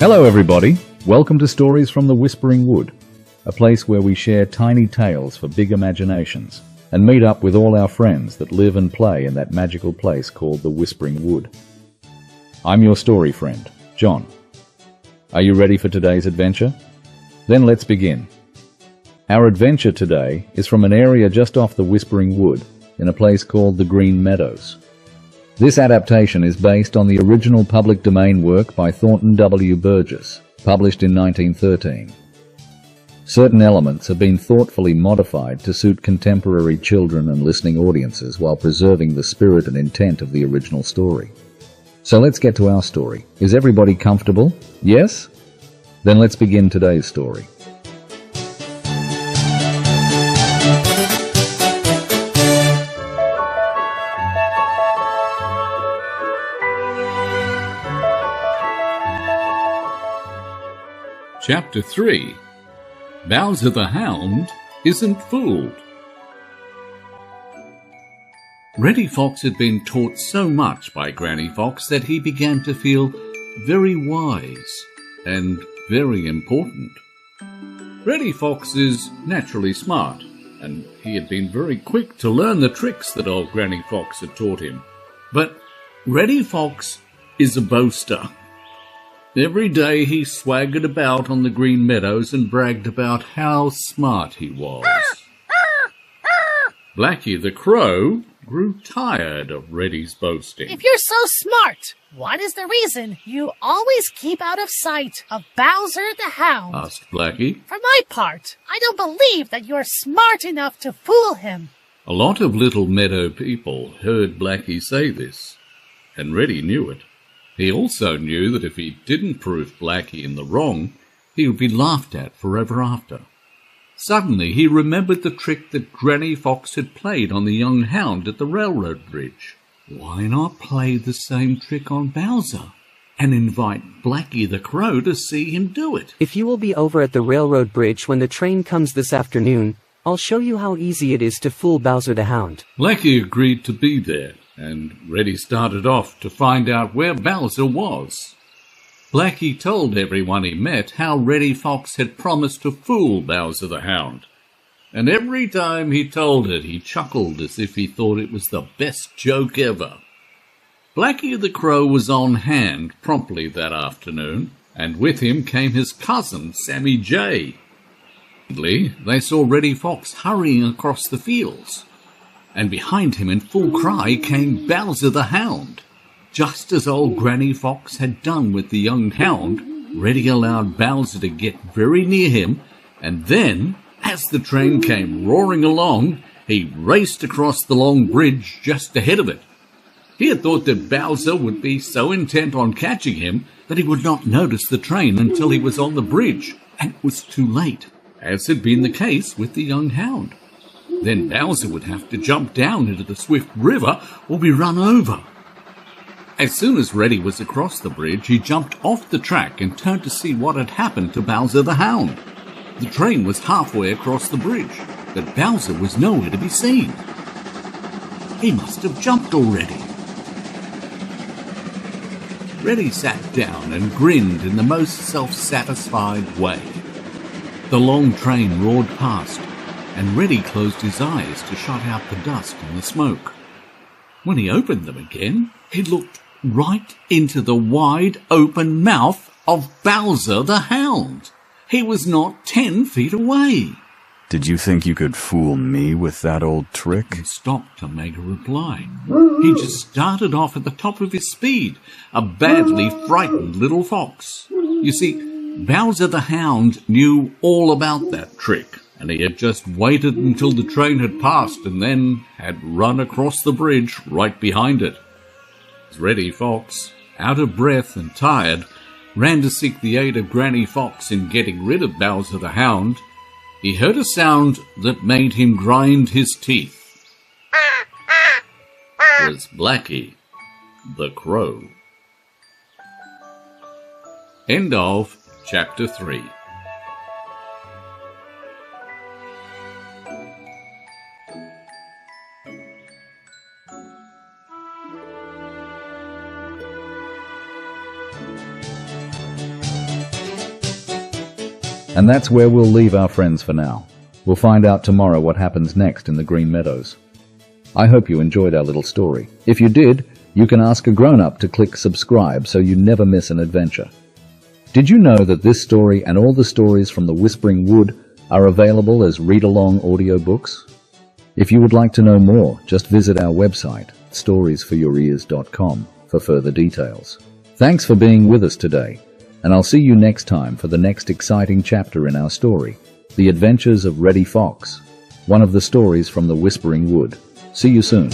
Hello everybody, welcome to Stories from the Whispering Wood, a place where we share tiny tales for big imaginations and meet up with all our friends that live and play in that magical place called the Whispering Wood. I'm your story friend, John. Are you ready for today's adventure? Then let's begin. Our adventure today is from an area just off the Whispering Wood in a place called the Green Meadows. This adaptation is based on the original public domain work by Thornton W. Burgess, published in 1913. Certain elements have been thoughtfully modified to suit contemporary children and listening audiences while preserving the spirit and intent of the original story. So let's get to our story. Is everybody comfortable? Yes? Then let's begin today's story. Chapter 3. Bowser the Hound Isn't Fooled. Reddy Fox had been taught so much by Granny Fox that he began to feel very wise and very important. Reddy Fox is naturally smart, and he had been very quick to learn the tricks that old Granny Fox had taught him. But Reddy Fox is a boaster. Every day he swaggered about on the Green Meadows and bragged about how smart he was. Blacky the Crow grew tired of Reddy's boasting. If you're so smart, what is the reason you always keep out of sight of Bowser the Hound? Asked Blacky. For my part, I don't believe that you're smart enough to fool him. A lot of little meadow people heard Blacky say this, and Reddy knew it. He also knew that if he didn't prove Blacky in the wrong, he would be laughed at forever after. Suddenly he remembered the trick that Granny Fox had played on the young hound at the railroad bridge. Why not play the same trick on Bowser and invite Blacky the Crow to see him do it? If you will be over at the railroad bridge when the train comes this afternoon, I'll show you how easy it is to fool Bowser the Hound. Blacky agreed to be there, and Reddy started off to find out where Bowser was. Blacky told everyone he met how Reddy Fox had promised to fool Bowser the Hound, and every time he told it he chuckled as if he thought it was the best joke ever. Blacky the Crow was on hand promptly that afternoon, and with him came his cousin Sammy Jay. They saw Reddy Fox hurrying across the fields, and behind him in full cry came Bowser the Hound. Just as old Granny Fox had done with the young hound, Reddy allowed Bowser to get very near him, and then, as the train came roaring along, he raced across the long bridge just ahead of it. He had thought that Bowser would be so intent on catching him that he would not notice the train until he was on the bridge, and it was too late, as had been the case with the young hound. Then Bowser would have to jump down into the swift river or be run over. As soon as Reddy was across the bridge, he jumped off the track and turned to see what had happened to Bowser the Hound. The train was halfway across the bridge, but Bowser was nowhere to be seen. He must have jumped already. Reddy sat down and grinned in the most self-satisfied way. The long train roared past, and Reddy closed his eyes to shut out the dust and the smoke. When he opened them again, he looked right into the wide open mouth of Bowser the Hound. He was not 10 feet away. Did you think you could fool me with that old trick? He stopped to make a reply. He just started off at the top of his speed, a badly frightened little fox. You see, Bowser the Hound knew all about that trick, and he had just waited until the train had passed and then had run across the bridge right behind it. Reddy Fox, out of breath and tired, ran to seek the aid of Granny Fox in getting rid of Bowser the Hound. He heard a sound that made him grind his teeth. It was Blacky the Crow. End of Chapter 3. And that's where we'll leave our friends for now. We'll find out tomorrow what happens next in the Green Meadows. I hope you enjoyed our little story. If you did, you can ask a grown-up to click subscribe so you never miss an adventure. Did you know that this story and all the stories from the Whispering Wood are available as read-along audiobooks? If you would like to know more, just visit our website, storiesforyourears.com, for further details. Thanks for being with us today, and I'll see you next time for the next exciting chapter in our story, The Adventures of Reddy Fox, one of the stories from the Whispering Wood. See you soon.